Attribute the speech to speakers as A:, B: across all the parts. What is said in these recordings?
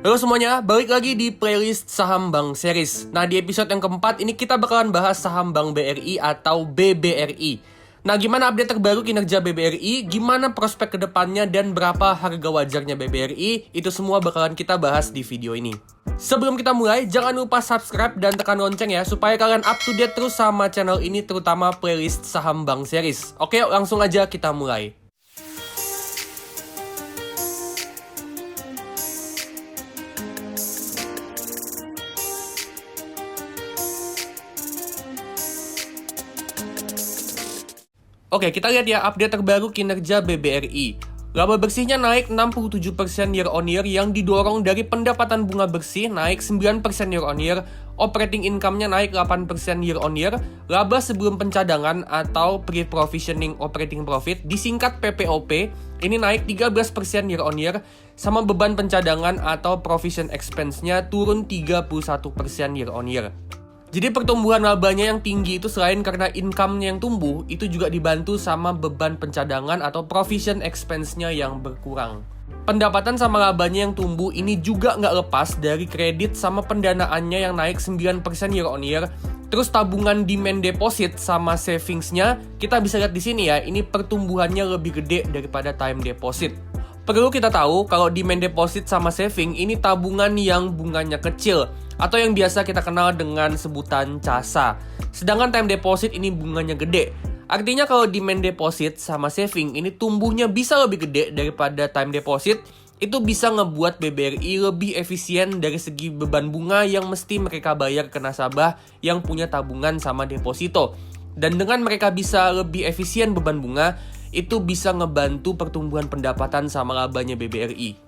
A: Halo semuanya, balik lagi di playlist Saham Bank Series. Nah, di episode yang keempat ini kita bakalan bahas saham Bank BRI atau BBRI. Nah, gimana update terbaru kinerja BBRI, gimana prospek kedepannya, dan berapa harga wajarnya BBRI, itu semua bakalan kita bahas di video ini. Sebelum kita mulai, jangan lupa subscribe dan tekan lonceng ya, supaya kalian up to date terus sama channel ini, terutama playlist Saham Bank Series. Oke, langsung aja kita mulai. Oke, kita lihat ya update terbaru kinerja BBRI. Laba bersihnya naik 67% year on year yang didorong dari pendapatan bunga bersih naik 9% year on year, operating income-nya naik 8% year on year, laba sebelum pencadangan atau pre-provisioning operating profit disingkat PPOP ini naik 13% year on year, sama beban pencadangan atau provision expense-nya turun 31% year on year. Jadi pertumbuhan labanya yang tinggi itu selain karena income-nya yang tumbuh, itu juga dibantu sama beban pencadangan atau provision expense-nya yang berkurang. Pendapatan sama labanya yang tumbuh ini juga nggak lepas dari kredit sama pendanaannya yang naik 9% year on year. Terus tabungan demand deposit sama savings-nya, kita bisa lihat di sini ya, ini pertumbuhannya lebih gede daripada time deposit. Perlu kita tahu kalau demand deposit sama saving ini tabungan yang bunganya kecil atau yang biasa kita kenal dengan sebutan CASA. Sedangkan time deposit ini bunganya gede. Artinya kalau demand deposit sama saving ini tumbuhnya bisa lebih gede daripada time deposit, itu bisa ngebuat BBRI lebih efisien dari segi beban bunga yang mesti mereka bayar ke nasabah yang punya tabungan sama deposito. Dan dengan mereka bisa lebih efisien beban bunga, itu bisa ngebantu pertumbuhan pendapatan sama labanya BBRI.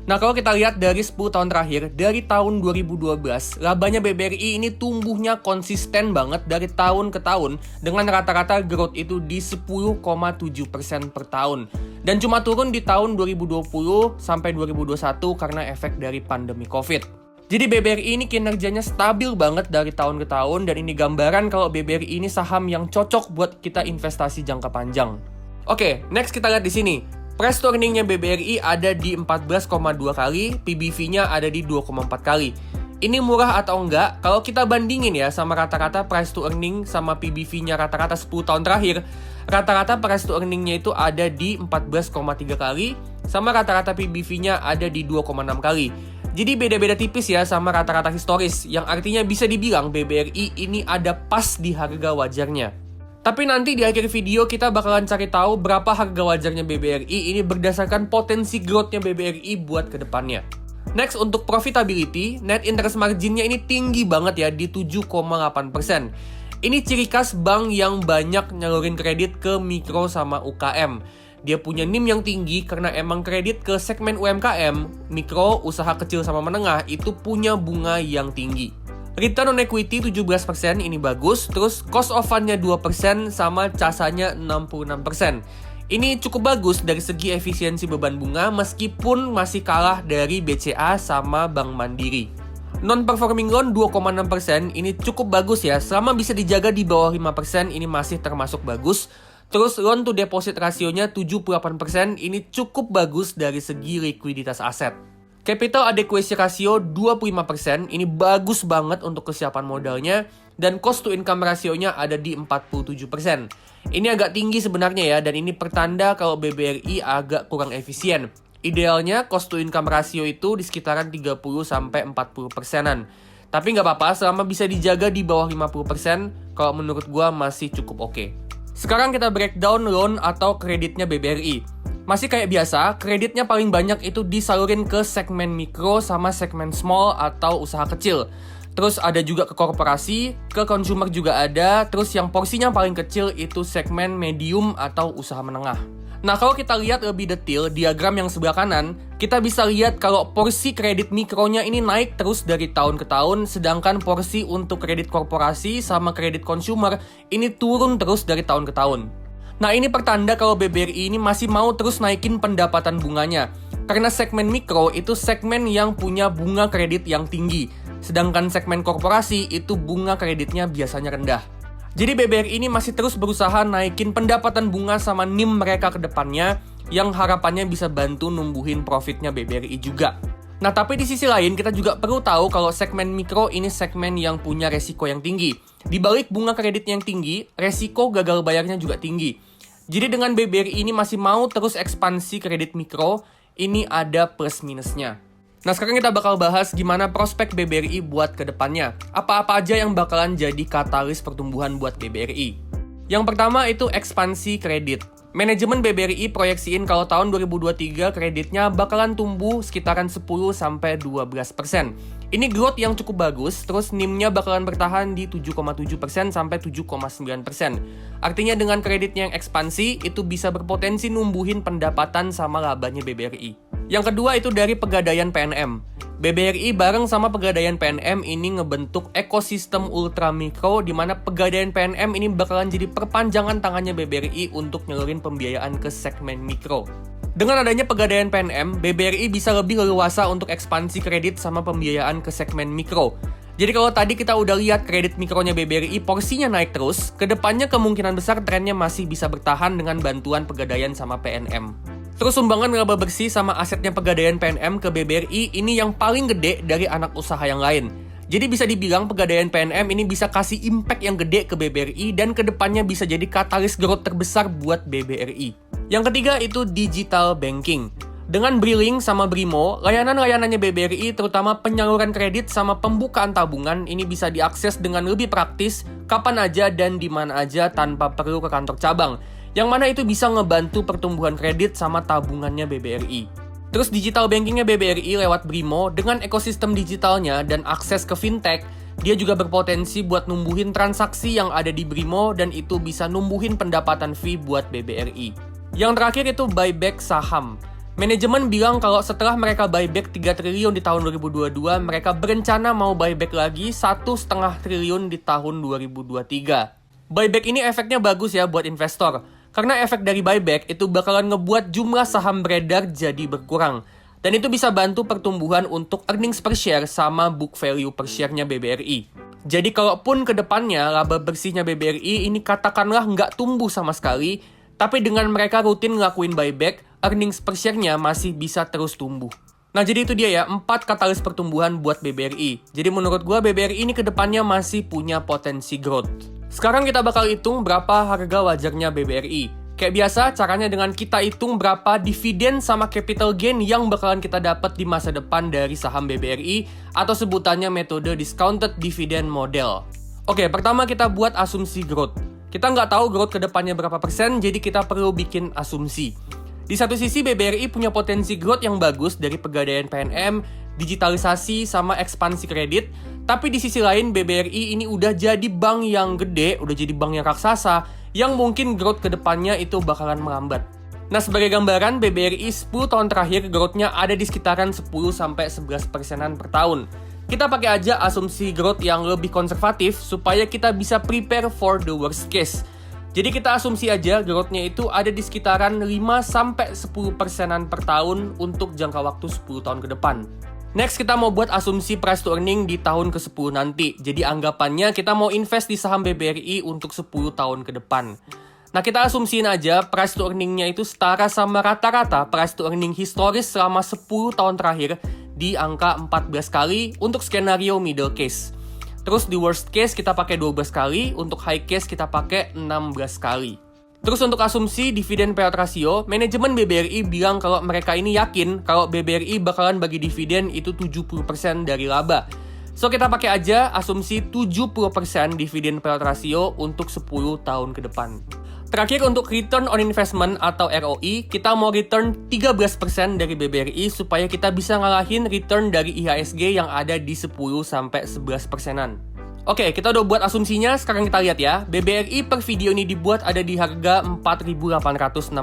A: Nah, kalau kita lihat dari 10 tahun terakhir, dari tahun 2012, labanya BBRI ini tumbuhnya konsisten banget dari tahun ke tahun dengan rata-rata growth itu di 10,7% per tahun. Dan cuma turun di tahun 2020 sampai 2021 karena efek dari pandemi COVID. Jadi BBRI ini kinerjanya stabil banget dari tahun ke tahun, dan ini gambaran kalau BBRI ini saham yang cocok buat kita investasi jangka panjang. Oke, next kita lihat di sini. Price to earning-nya BBRI ada di 14,2 kali, PBV-nya ada di 2,4 kali. Ini murah atau enggak? Kalau kita bandingin ya sama rata-rata price to earning sama PBV-nya rata-rata 10 tahun terakhir, rata-rata price to earning-nya itu ada di 14,3 kali, sama rata-rata PBV-nya ada di 2,6 kali. Jadi beda-beda tipis ya sama rata-rata historis, yang artinya bisa dibilang BBRI ini ada pas di harga wajarnya. Tapi nanti di akhir video kita bakalan cari tahu berapa harga wajarnya BBRI ini berdasarkan potensi growth-nya BBRI buat kedepannya. Next, untuk profitability, net interest margin-nya ini tinggi banget ya di 7,8%. Ini ciri khas bank yang banyak nyalurin kredit ke mikro sama UKM. Dia punya NIM yang tinggi karena emang kredit ke segmen UMKM, mikro, usaha kecil sama menengah itu punya bunga yang tinggi. Return on equity 17% ini bagus, terus cost of fund-nya 2% sama CASA-nya 66%. Ini cukup bagus dari segi efisiensi beban bunga meskipun masih kalah dari BCA sama Bank Mandiri. Non-performing loan 2,6% ini cukup bagus ya, selama bisa dijaga di bawah 5% ini masih termasuk bagus. Terus loan to deposit rasionya 78% ini cukup bagus dari segi likuiditas aset. Capital adequacy ratio 25%, ini bagus banget untuk kesiapan modalnya, dan cost to income rasionya ada di 47%. Ini agak tinggi sebenarnya ya, dan ini pertanda kalau BBRI agak kurang efisien. Idealnya cost to income ratio itu di sekitaran 30-40%-an. Tapi nggak apa-apa, selama bisa dijaga di bawah 50%, kalau menurut gua masih cukup oke. Sekarang kita breakdown loan atau kreditnya BBRI. Masih kayak biasa, kreditnya paling banyak itu disalurin ke segmen mikro sama segmen small atau usaha kecil. Terus ada juga ke korporasi, ke consumer juga ada, terus yang porsinya paling kecil itu segmen medium atau usaha menengah. Nah, kalau kita lihat lebih detail diagram yang sebelah kanan, kita bisa lihat kalau porsi kredit mikronya ini naik terus dari tahun ke tahun, sedangkan porsi untuk kredit korporasi sama kredit consumer ini turun terus dari tahun ke tahun. Nah, ini pertanda kalau BBRI ini masih mau terus naikin pendapatan bunganya. Karena segmen mikro itu segmen yang punya bunga kredit yang tinggi. Sedangkan segmen korporasi itu bunga kreditnya biasanya rendah. Jadi BBRI ini masih terus berusaha naikin pendapatan bunga sama NIM mereka ke depannya, yang harapannya bisa bantu numbuhin profitnya BBRI juga. Nah, tapi di sisi lain kita juga perlu tahu kalau segmen mikro ini segmen yang punya resiko yang tinggi. Di balik bunga kredit yang tinggi, resiko gagal bayarnya juga tinggi. Jadi dengan BBRI ini masih mau terus ekspansi kredit mikro, ini ada plus minusnya. Nah, sekarang kita bakal bahas gimana prospek BBRI buat ke depannya. Apa-apa aja yang bakalan jadi katalis pertumbuhan buat BBRI. Yang pertama itu ekspansi kredit. Manajemen BBRI proyeksiin kalau tahun 2023 kreditnya bakalan tumbuh sekitaran 10-12%. Ini growth yang cukup bagus, terus NIM-nya bakalan bertahan di 7,7% sampai 7,9%. Artinya dengan kreditnya yang ekspansi, itu bisa berpotensi numbuhin pendapatan sama labanya BBRI. Yang kedua itu dari Pegadaian PNM. BBRI bareng sama Pegadaian PNM ini ngebentuk ekosistem ultra mikro di mana Pegadaian PNM ini bakalan jadi perpanjangan tangannya BBRI untuk nyalurin pembiayaan ke segmen mikro. Dengan adanya Pegadaian PNM, BBRI bisa lebih leluasa untuk ekspansi kredit sama pembiayaan ke segmen mikro. Jadi kalau tadi kita udah lihat kredit mikronya BBRI porsinya naik terus, kedepannya kemungkinan besar trennya masih bisa bertahan dengan bantuan Pegadaian sama PNM. Terus sumbangan laba bersih sama asetnya Pegadaian PNM ke BBRI ini yang paling gede dari anak usaha yang lain. Jadi bisa dibilang Pegadaian PNM ini bisa kasih impact yang gede ke BBRI dan kedepannya bisa jadi katalis growth terbesar buat BBRI. Yang ketiga itu digital banking. Dengan Briling sama Brimo, layanan-layanannya BBRI terutama penyaluran kredit sama pembukaan tabungan ini bisa diakses dengan lebih praktis, kapan aja dan di mana aja tanpa perlu ke kantor cabang. Yang mana itu bisa ngebantu pertumbuhan kredit sama tabungannya BBRI. Terus digital bankingnya BBRI lewat Brimo dengan ekosistem digitalnya dan akses ke fintech, dia juga berpotensi buat numbuhin transaksi yang ada di Brimo dan itu bisa numbuhin pendapatan fee buat BBRI. Yang terakhir itu buyback saham. Manajemen bilang kalau setelah mereka buyback 3 triliun di tahun 2022, mereka berencana mau buyback lagi 1,5 triliun di tahun 2023. Buyback ini efeknya bagus ya buat investor. Karena efek dari buyback itu bakalan ngebuat jumlah saham beredar jadi berkurang. Dan itu bisa bantu pertumbuhan untuk earnings per share sama book value per share-nya BBRI. Jadi kalaupun ke depannya laba bersihnya BBRI ini katakanlah nggak tumbuh sama sekali, tapi dengan mereka rutin ngelakuin buyback, earnings per share-nya masih bisa terus tumbuh. Nah jadi itu dia ya, 4 katalis pertumbuhan buat BBRI. Jadi menurut gua BBRI ini ke depannya masih punya potensi growth. Sekarang kita bakal hitung berapa harga wajarnya BBRI. Kayak biasa, caranya dengan kita hitung berapa dividen sama capital gain yang bakalan kita dapat di masa depan dari saham BBRI atau sebutannya metode discounted dividend model. Oke, pertama kita buat asumsi growth. Kita nggak tahu growth ke depannya berapa persen, jadi kita perlu bikin asumsi. Di satu sisi BBRI punya potensi growth yang bagus dari Pegadaian PNM, digitalisasi sama ekspansi kredit. Tapi di sisi lain BBRI ini udah jadi bank yang gede, udah jadi bank yang raksasa, yang mungkin growth ke depannya itu bakalan melambat. Nah sebagai gambaran, BBRI 10 tahun terakhir growth-nya ada di sekitaran 10-11% per tahun. Kita pakai aja asumsi growth yang lebih konservatif supaya kita bisa prepare for the worst case. Jadi kita asumsi aja growth-nya itu ada di sekitaran 5-10%-an per tahun untuk jangka waktu 10 tahun ke depan. Next, kita mau buat asumsi price to earning di tahun ke-10 nanti. Jadi anggapannya kita mau invest di saham BBRI untuk 10 tahun ke depan. Nah, kita asumsiin aja price to earning-nya itu setara sama rata-rata price to earning historis selama 10 tahun terakhir di angka 14 kali untuk skenario middle case. Terus di worst case kita pakai 12 kali, untuk high case kita pakai 16 kali. Terus untuk asumsi dividen payout ratio, manajemen BBRI bilang kalau mereka ini yakin kalau BBRI bakalan bagi dividen itu 70% dari laba. So kita pakai aja asumsi 70% dividen payout ratio untuk 10 tahun ke depan. Terakhir untuk return on investment atau ROI, kita mau return 13% dari BBRI supaya kita bisa ngalahin return dari IHSG yang ada di 10-11%-an. Oke, kita udah buat asumsinya, sekarang kita lihat ya. BBRI per video ini dibuat ada di harga 4.860.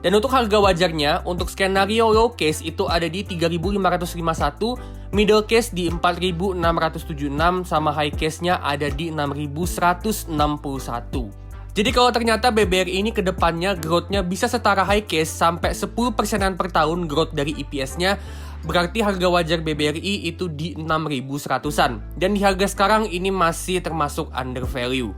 A: Dan untuk harga wajarnya, untuk skenario low case itu ada di 3.551, middle case di 4.676, sama high case-nya ada di 6.161. Jadi kalau ternyata BBRI ini ke depannya growth-nya bisa setara high case sampai 10%-an per tahun growth dari EPS-nya, berarti harga wajar BBRI itu di 6.100-an. Dan di harga sekarang ini masih termasuk under value.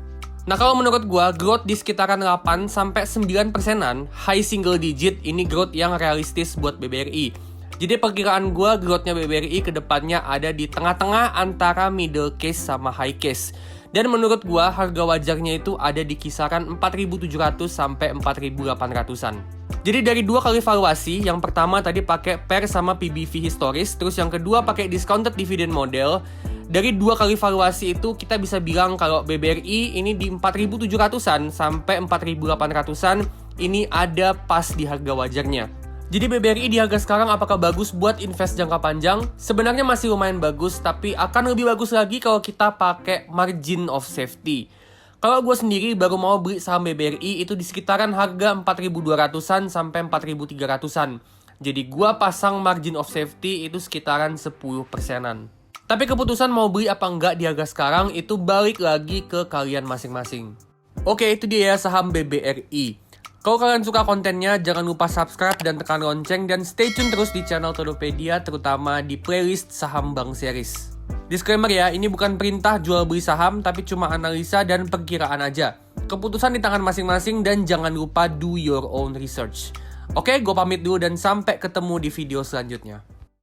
A: Nah kalau menurut gua, growth di sekitaran 8-9%-an, high single digit, ini growth yang realistis buat BBRI. Jadi perkiraan gue growth-nya BBRI ke depannya ada di tengah-tengah antara middle case sama high case. Dan menurut gue harga wajarnya itu ada di kisaran 4.700 sampai 4.800-an. Jadi dari dua kali valuasi, yang pertama tadi pakai PER sama PBV historis, terus yang kedua pakai discounted dividend model. Dari dua kali valuasi itu kita bisa bilang kalau BBRI ini di 4.700-an sampai 4.800-an ini ada pas di harga wajarnya. Jadi BBRI di harga sekarang apakah bagus buat invest jangka panjang? Sebenarnya masih lumayan bagus, tapi akan lebih bagus lagi kalau kita pakai margin of safety. Kalau gue sendiri baru mau beli saham BBRI itu di sekitaran harga 4.200-an sampai 4.300-an. Jadi gue pasang margin of safety itu sekitaran 10%-an. Tapi keputusan mau beli apa enggak di harga sekarang itu balik lagi ke kalian masing-masing. Oke, itu dia ya saham BBRI. Kalau kalian suka kontennya, jangan lupa subscribe dan tekan lonceng dan stay tune terus di channel Todopedia, terutama di playlist Saham Bank Series. Disclaimer ya, ini bukan perintah jual beli saham, tapi cuma analisa dan perkiraan aja. Keputusan di tangan masing-masing dan jangan lupa do your own research. Oke, gue pamit dulu dan sampai ketemu di video selanjutnya.